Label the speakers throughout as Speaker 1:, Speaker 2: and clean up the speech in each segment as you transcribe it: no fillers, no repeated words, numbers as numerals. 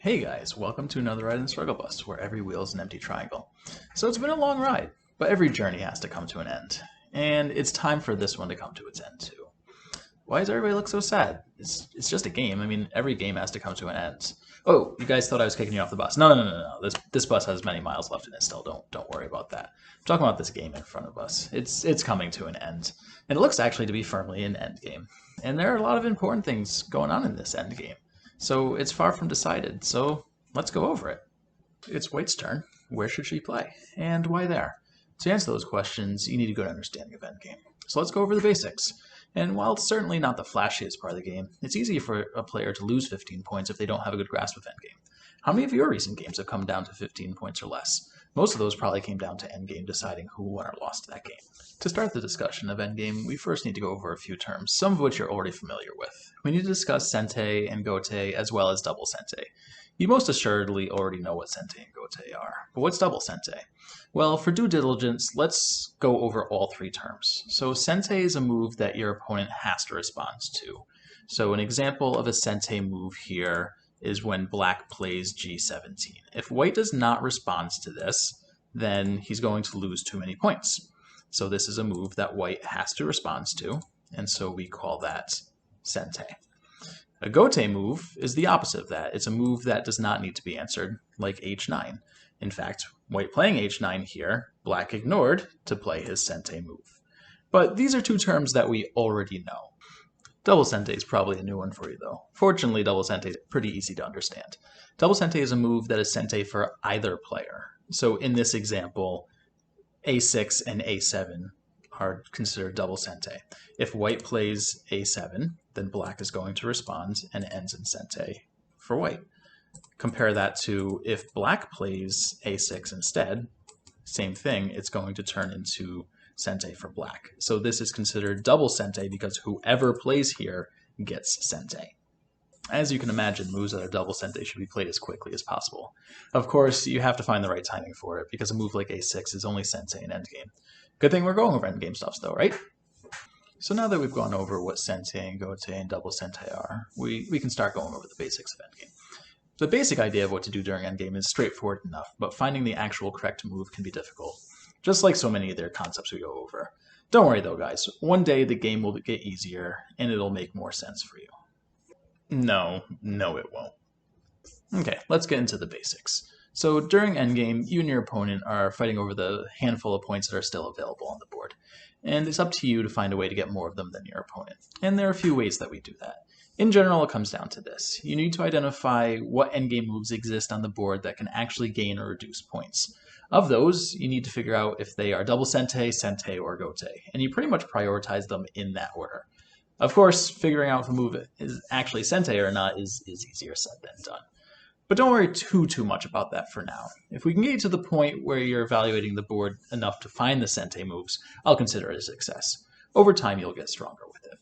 Speaker 1: Hey guys, welcome to another ride in Strugglebus, where every wheel is an empty triangle. So it's been a long ride, but every journey has to come to an end. And it's time for this one to come to its end too. Why does everybody look so sad? It's just a game. I mean, every game has to come to an end. Oh, you guys thought I was kicking you off the bus. No. This bus has many miles left in it still. Don't worry about that. I'm talking about this game in front of us. It's coming to an end. And it looks actually to be firmly an end game. And there are a lot of important things going on in this end game. So it's far from decided. So let's go over it. It's White's turn. Where should she play? And why there? To answer those questions, you need a good understanding of endgame. So let's go over the basics. And while it's certainly not the flashiest part of the game, it's easy for a player to lose 15 points if they don't have a good grasp of endgame. How many of your recent games have come down to 15 points or less? Most of those probably came down to endgame deciding who won or lost that game. To start the discussion of endgame, we first need to go over a few terms, some of which you're already familiar with. We need to discuss Sente and Gote as well as double Sente. You most assuredly already know what Sente and Gote are, but what's double Sente? Well, for due diligence, let's go over all three terms. So Sente is a move that your opponent has to respond to. So an example of a Sente move here is when Black plays G17. If White does not respond to this, then he's going to lose too many points. So this is a move that White has to respond to, and so we call that Sente. A Gote move is the opposite of that. It's a move that does not need to be answered, like H9. In fact, White playing H9 here, Black ignored to play his Sente move. But these are two terms that we already know. Double Sente is probably a new one for you though. Fortunately, double Sente is pretty easy to understand. Double Sente is a move that is Sente for either player. So in this example, A6 and A7 are considered double Sente. If White plays A7, then Black is going to respond and ends in Sente for White. Compare that to if Black plays A6 instead, same thing, it's going to turn into Sente for Black. So this is considered double Sente because whoever plays here gets Sente. As you can imagine, moves that are double Sente should be played as quickly as possible. Of course, you have to find the right timing for it, because a move like A6 is only Sente in endgame. Good thing we're going over endgame stuff though, right? So now that we've gone over what Sente and Gote and double Sente are, we can start going over the basics of endgame. The basic idea of what to do during endgame is straightforward enough, but finding the actual correct move can be difficult, just like so many of their concepts we go over. Don't worry though, guys. One day the game will get easier, and it'll make more sense for you. No, it won't. Okay, let's get into the basics. So during endgame, you and your opponent are fighting over the handful of points that are still available on the board. And it's up to you to find a way to get more of them than your opponent. And there are a few ways that we do that. In general, it comes down to this. You need to identify what endgame moves exist on the board that can actually gain or reduce points. Of those, you need to figure out if they are double Sente, Sente, or Gote, and you pretty much prioritize them in that order. Of course, figuring out if a move is actually Sente or not is easier said than done. But don't worry too much about that for now. If we can get to the point where you're evaluating the board enough to find the Sente moves, I'll consider it a success. Over time, you'll get stronger with it.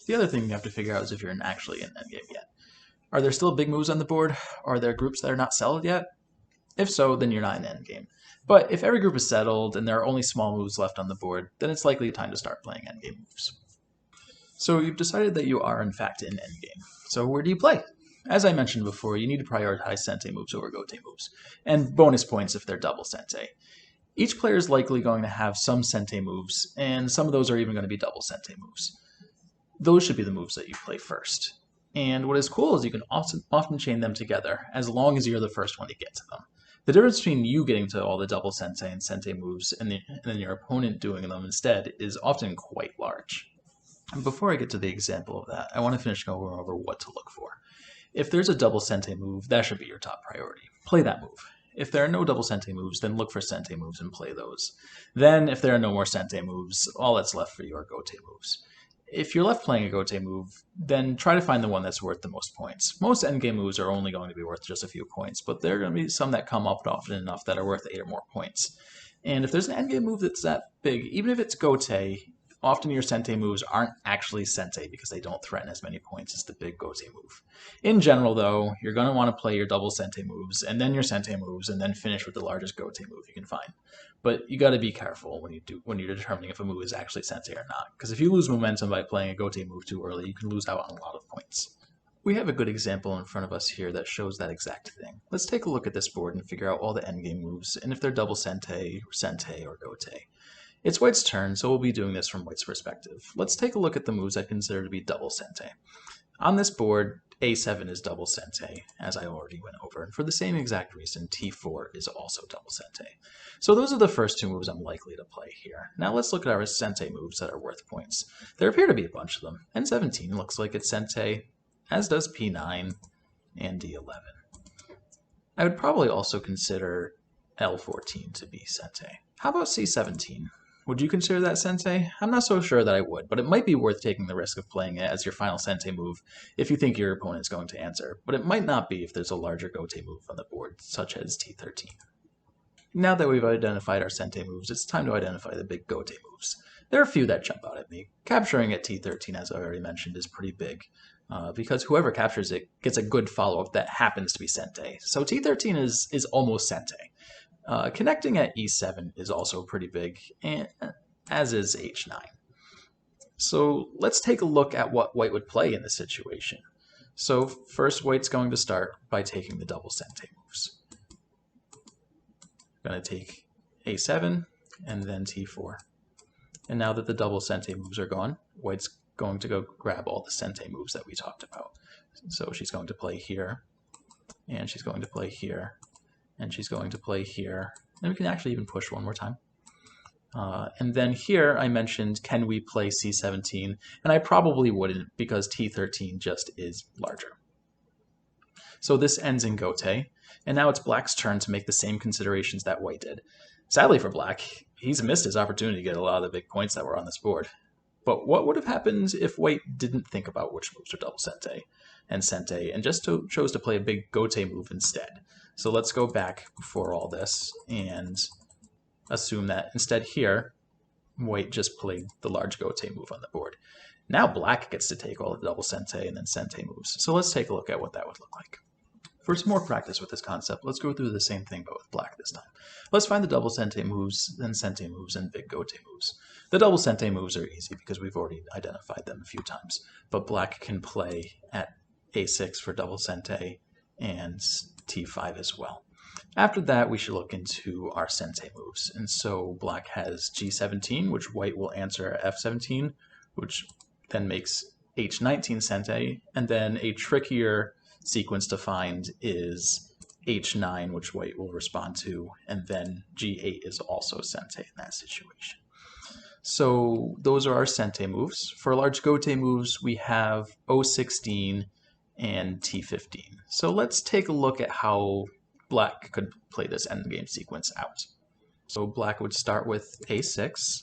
Speaker 1: The other thing you have to figure out is if you're actually in endgame yet. Are there still big moves on the board? Are there groups that are not settled yet? If so, then you're not in endgame. But if every group is settled and there are only small moves left on the board, then it's likely time to start playing endgame moves. So you've decided that you are in fact in endgame. So where do you play? As I mentioned before, you need to prioritize Sente moves over Gote moves, and bonus points if they're double Sente. Each player is likely going to have some Sente moves, and some of those are even going to be double Sente moves. Those should be the moves that you play first. And what is cool is you can often chain them together, as long as you're the first one to get to them. The difference between you getting to all the double Sente and Sente moves and then your opponent doing them instead is often quite large. Before I get to the example of that, I want to finish going over what to look for. If there's a double Sente move, that should be your top priority. Play that move. If there are no double Sente moves, then look for Sente moves and play those. Then, if there are no more Sente moves, all that's left for you are Gote moves. If you're left playing a Gote move, then try to find the one that's worth the most points. Most endgame moves are only going to be worth just a few points, but there are going to be some that come up often enough that are worth 8 or more points. And if there's an endgame move that's that big, even if it's Gote, often your Sente moves aren't actually Sente because they don't threaten as many points as the big Gote move. In general, though, you're going to want to play your double Sente moves, and then your Sente moves, and then finish with the largest Gote move you can find. But you got to be careful when you're determining if a move is actually Sente or not, because if you lose momentum by playing a Gote move too early, you can lose out on a lot of points. We have a good example in front of us here that shows that exact thing. Let's take a look at this board and figure out all the endgame moves, and if they're double Sente, or Gote. It's White's turn, so we'll be doing this from White's perspective. Let's take a look at the moves I consider to be double Sente. On this board, A7 is double Sente, as I already went over, and for the same exact reason, T4 is also double Sente. So those are the first two moves I'm likely to play here. Now let's look at our Sente moves that are worth points. There appear to be a bunch of them. N17 looks like it's Sente, as does P9 and D11. I would probably also consider L14 to be Sente. How about C17? Would you consider that Sente? I'm not so sure that I would, but it might be worth taking the risk of playing it as your final Sente move if you think your opponent is going to answer, but it might not be if there's a larger Gote move on the board, such as T13. Now that we've identified our Sente moves, it's time to identify the big Gote moves. There are a few that jump out at me. Capturing at T13, as I already mentioned, is pretty big, because whoever captures it gets a good follow-up that happens to be Sente. So T13 is almost Sente. Connecting at E7 is also pretty big, and as is H9. So let's take a look at what White would play in this situation. So first, White's going to start by taking the double Sente moves. I'm going to take A7 and then T4. And now that the double Sente moves are gone, White's going to go grab all the Sente moves that we talked about. So she's going to play here, and she's going to play here, and she's going to play here, and we can actually even push one more time. And then here I mentioned, can we play C17? And I probably wouldn't, because T13 just is larger. So this ends in Gote, and now it's Black's turn to make the same considerations that White did. Sadly for Black, he's missed his opportunity to get a lot of the big points that were on this board. But what would have happened if White didn't think about which moves are double Sente and Sente, and just chose to play a big Gote move instead? So let's go back before all this and assume that instead here, White just played the large Gote move on the board. Now Black gets to take all the double Sente and then Sente moves. So let's take a look at what that would look like. For some more practice with this concept, let's go through the same thing but with Black this time. Let's find the double Sente moves, then Sente moves, and big Gote moves. The double Sente moves are easy because we've already identified them a few times, but Black can play at A6 for double Sente and T5 as well. After that, we should look into our Sente moves. And so Black has G17, which White will answer at F17, which then makes H19 Sente, and then a trickier sequence to find is H9, which White will respond to, and then G8 is also Sente in that situation. So those are our Sente moves. For large Gote moves, we have O16 and T15. So let's take a look at how Black could play this endgame sequence out. So Black would start with A6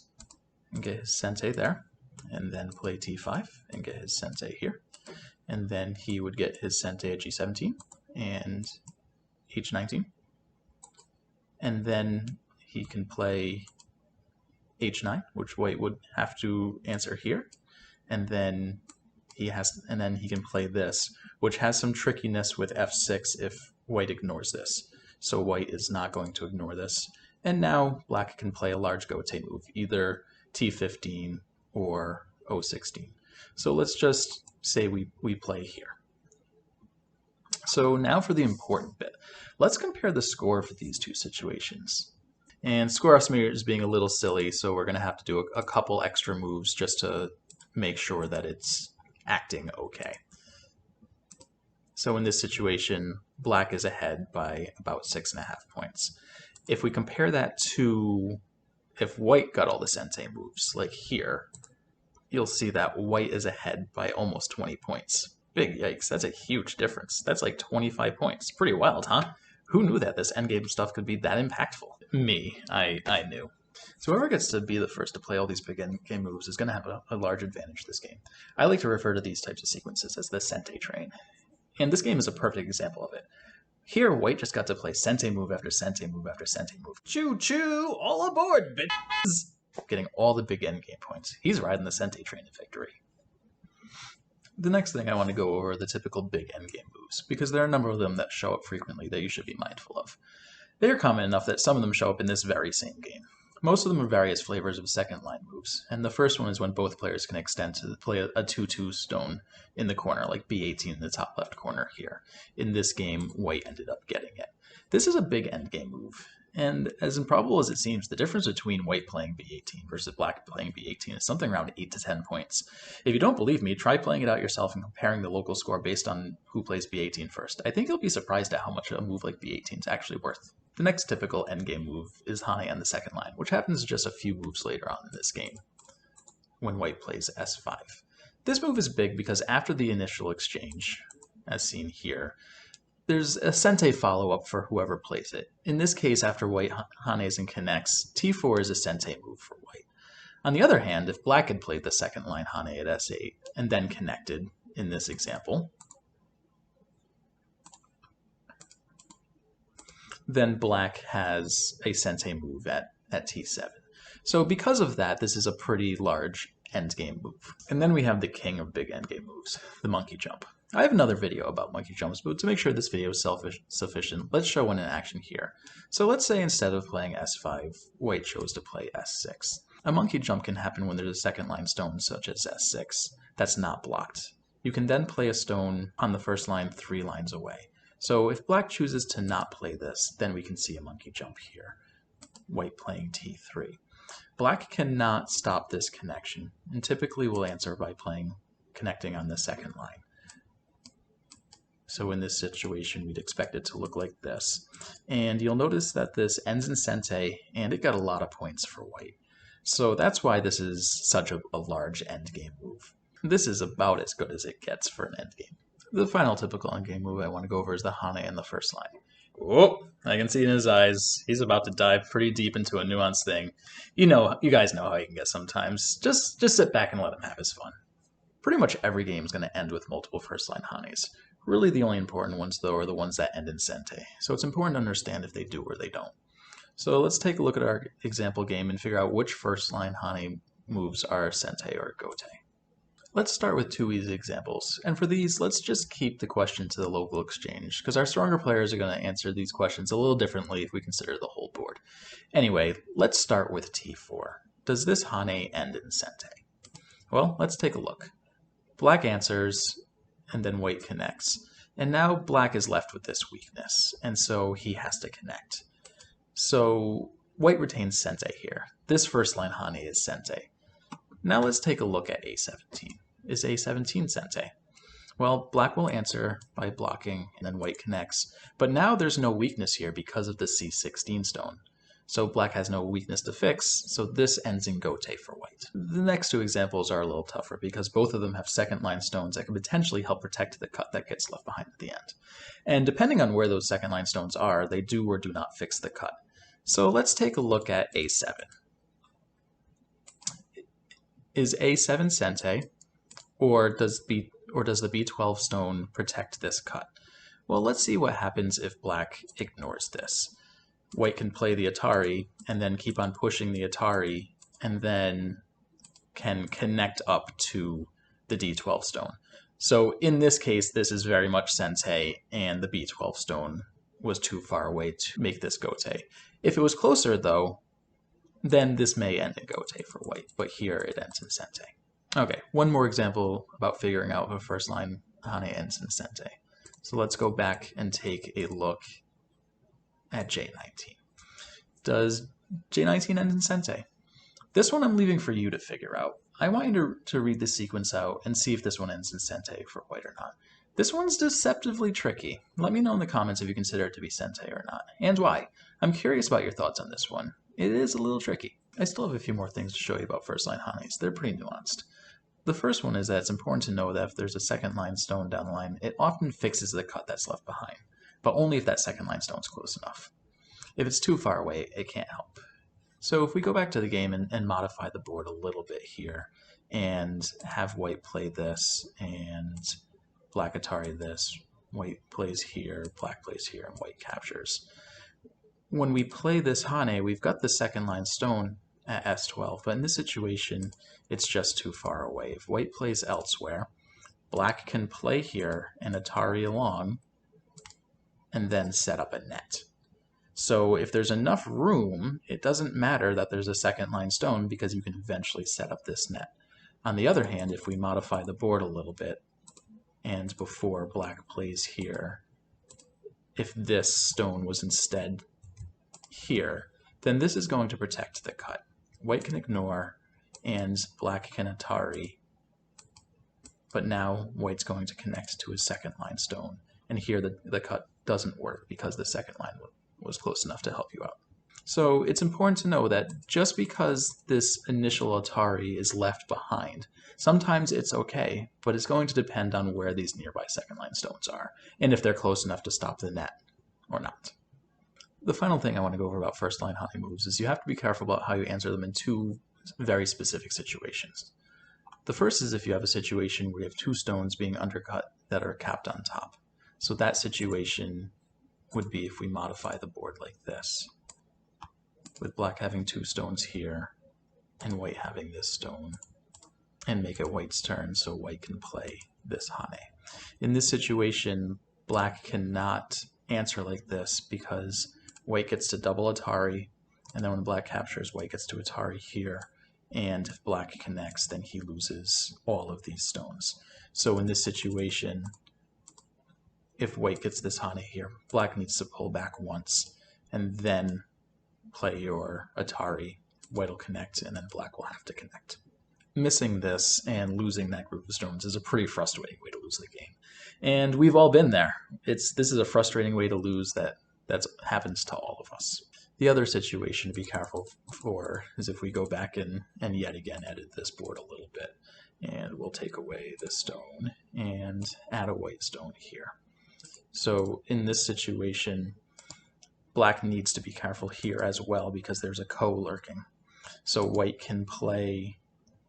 Speaker 1: and get his Sente there, and then play T5 and get his Sente here. And then he would get his Sente at G17 and H19. And then he can play H9, which White would have to answer here. And then he can play this, which has some trickiness with F6 if White ignores this. So White is not going to ignore this. And now Black can play a large Gote move, either T15 or O16. So let's just say we play here. So now for the important bit. Let's compare the score for these two situations. And score estimator is being a little silly, so we're going to have to do a couple extra moves just to make sure that it's acting okay. So in this situation, Black is ahead by about 6.5 points. If we compare that to if White got all the Sente moves, like here, you'll see that White is ahead by almost 20 points. Big yikes, that's a huge difference. That's like 25 points. Pretty wild, huh? Who knew that this endgame stuff could be that impactful? Me, I knew. So whoever gets to be the first to play all these big endgame moves is going to have a large advantage this game. I like to refer to these types of sequences as the Sente Train. And this game is a perfect example of it. Here, White just got to play Sente move after Sente move after Sente move. Choo-choo! All aboard, bitches! Getting all the big endgame points. He's riding the Sente Train to victory. The next thing I want to go over are the typical big endgame moves, because there are a number of them that show up frequently that you should be mindful of. They are common enough that some of them show up in this very same game. Most of them are various flavors of second line moves, and the first one is when both players can extend to play a 2/2 stone in the corner, like b18 in the top left corner here. In this game, white ended up getting it. This is a big endgame move, and as improbable as it seems, the difference between white playing b18 versus black playing b18 is something around 8 to 10 points. If you don't believe me, try playing it out yourself and comparing the local score based on who plays b18 first. I think you'll be surprised at how much a move like b18 is actually worth. The next typical endgame move is Hane on the second line, which happens just a few moves later on in this game, when white plays s5. This move is big because after the initial exchange, as seen here, there's a Sente follow-up for whoever plays it. In this case, after white Hanes and connects, t4 is a Sente move for white. On the other hand, if black had played the second line Hane at s8 and then connected in this example, then black has a Sente move at t7. So because of that, this is a pretty large endgame move. And then we have the king of big endgame moves, the monkey jump. I have another video about monkey jumps, but to make sure this video is self-sufficient, let's show one in action here. So let's say instead of playing s5, white chose to play s6. A monkey jump can happen when there's a second line stone, such as s6, that's not blocked. You can then play a stone on the first line 3 lines away. So if black chooses to not play this, then we can see a monkey jump here, white playing t3. Black cannot stop this connection, and typically will answer by connecting on the second line. So in this situation, we'd expect it to look like this. And you'll notice that this ends in Sente, and it got a lot of points for white. So that's why this is such a large endgame move. This is about as good as it gets for an endgame. The final typical endgame move I want to go over is the Hane in the first line. Oh, I can see in his eyes, he's about to dive pretty deep into a nuanced thing. You guys know how he can get sometimes. Just sit back and let him have his fun. Pretty much every game is going to end with multiple first-line Hanes. Really the only important ones, though, are the ones that end in Sente, so it's important to understand if they do or they don't. So let's take a look at our example game and figure out which first-line Hane moves are Sente or Gote. Let's start with 2 easy examples, and for these, let's just keep the question to the local exchange, because our stronger players are going to answer these questions a little differently if we consider the whole board. Anyway, let's start with t4. Does this Hane end in Sente? Well, let's take a look. Black answers, and then white connects. And now black is left with this weakness, and so he has to connect. So white retains Sente here. This first line Hane is Sente. Now let's take a look at a17. Is a17 Sente? Well, black will answer by blocking, and then white connects. But now there's no weakness here because of the c16 stone. So black has no weakness to fix, so this ends in Gote for white. The next 2 examples are a little tougher because both of them have second line stones that can potentially help protect the cut that gets left behind at the end. And depending on where those second line stones are, they do or do not fix the cut. So let's take a look at a7. Is a7 Sente, or does the b12 stone protect this cut? Well, let's see what happens if black ignores this. White can play the Atari and then keep on pushing the Atari and then can connect up to the d12 stone. So in this case, this is very much Sente, and the b12 stone was too far away to make this Gote. If it was closer, though, then this may end in Gote for white, but here it ends in Sente. Okay, one more example about figuring out if a first line Hane ends in Sente. So let's go back and take a look at J19. Does J19 end in Sente? This one I'm leaving for you to figure out. I want you to read the sequence out and see if this one ends in Sente for white or not. This one's deceptively tricky. Let me know in the comments if you consider it to be Sente or not, and why. I'm curious about your thoughts on this one. It is a little tricky. I still have a few more things to show you about first line Hanes. They're pretty nuanced. The first one is that it's important to know that if there's a second line stone down the line, it often fixes the cut that's left behind, but only if that second line stone's close enough. If it's too far away, it can't help. So if we go back to the game and modify the board a little bit here, and have white play this, and black Atari this, white plays here, black plays here, and white captures. When we play this Hane, we've got the second line stone at s12, but in this situation, it's just too far away. If white plays elsewhere, black can play here and Atari along, and then set up a net. So if there's enough room, it doesn't matter that there's a second line stone because you can eventually set up this net. On the other hand, if we modify the board a little bit, and before black plays here, if this stone was instead here, then this is going to protect the cut. White can ignore, and black can Atari, but now white's going to connect to his second line stone, and here the cut doesn't work because the second line was close enough to help you out. So it's important to know that just because this initial Atari is left behind, sometimes it's okay, but it's going to depend on where these nearby second line stones are, and if they're close enough to stop the net or not. The final thing I want to go over about first line hane moves is you have to be careful about how you answer them in two very specific situations. The first is if you have a situation where you have two stones being undercut that are capped on top. So that situation would be if we modify the board like this, with black having two stones here and white having this stone, and make it white's turn so white can play this hane. In this situation, black cannot answer like this because white gets to double Atari, and then when black captures, white gets to Atari here, and if black connects, then he loses all of these stones. So in this situation, if white gets this hane here, black needs to pull back once, and then play your Atari. White will connect, and then black will have to connect. Missing this and losing that group of stones is a pretty frustrating way to lose the game. And we've all been there. This is a frustrating way to lose that happens to all of us. The other situation to be careful for is if we go back and yet again edit this board a little bit. And we'll take away this stone and add a white stone here. So in this situation, black needs to be careful here as well because there's a ko lurking. So white can play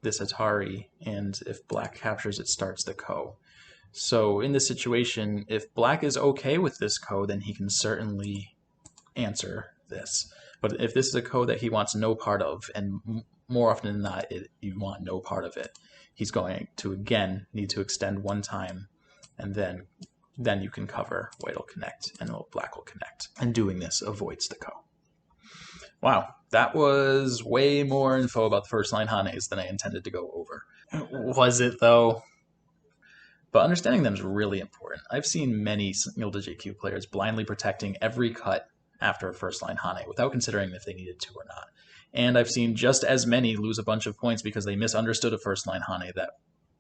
Speaker 1: this Atari, and if black captures, it starts the ko. So in this situation, if black is okay with this ko, then he can certainly answer this. But if this is a ko that he wants no part of, and more often than not, you want no part of it, he's going to again need to extend one time, and then you can cover, white will connect, and black will connect. And doing this avoids the ko. Wow, that was way more info about the first line hanes than I intended to go over. Was it though? But understanding them is really important. I've seen many single-digit cube players blindly protecting every cut after a first line hane without considering if they needed to or not. And I've seen just as many lose a bunch of points because they misunderstood a first line hane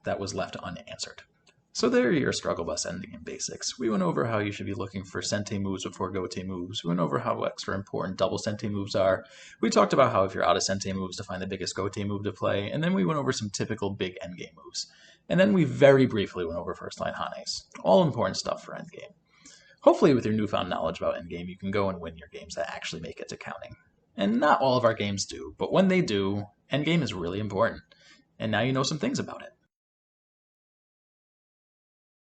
Speaker 1: that was left unanswered. So there are your Strugglebus endgame basics. We went over how you should be looking for Sente moves before Gote moves. We went over how extra important double Sente moves are. We talked about how if you're out of Sente moves to find the biggest Gote move to play, and then we went over some typical big endgame moves. And then we very briefly went over first line hanes. All important stuff for endgame. Hopefully with your newfound knowledge about endgame, you can go and win your games that actually make it to counting. And not all of our games do, but when they do, endgame is really important. And now you know some things about it.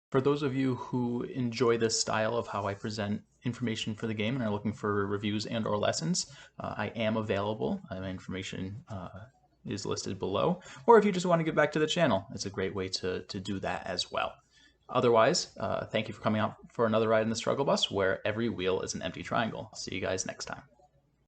Speaker 1: For those of you who enjoy this style of how I present information for the game and are looking for reviews and or lessons, I am available. My information is listed below. Or if you just want to get back to the channel, it's a great way to do that as well. Otherwise, thank you for coming out for another ride in the Strugglebus, where every wheel is an empty triangle. See you guys next time.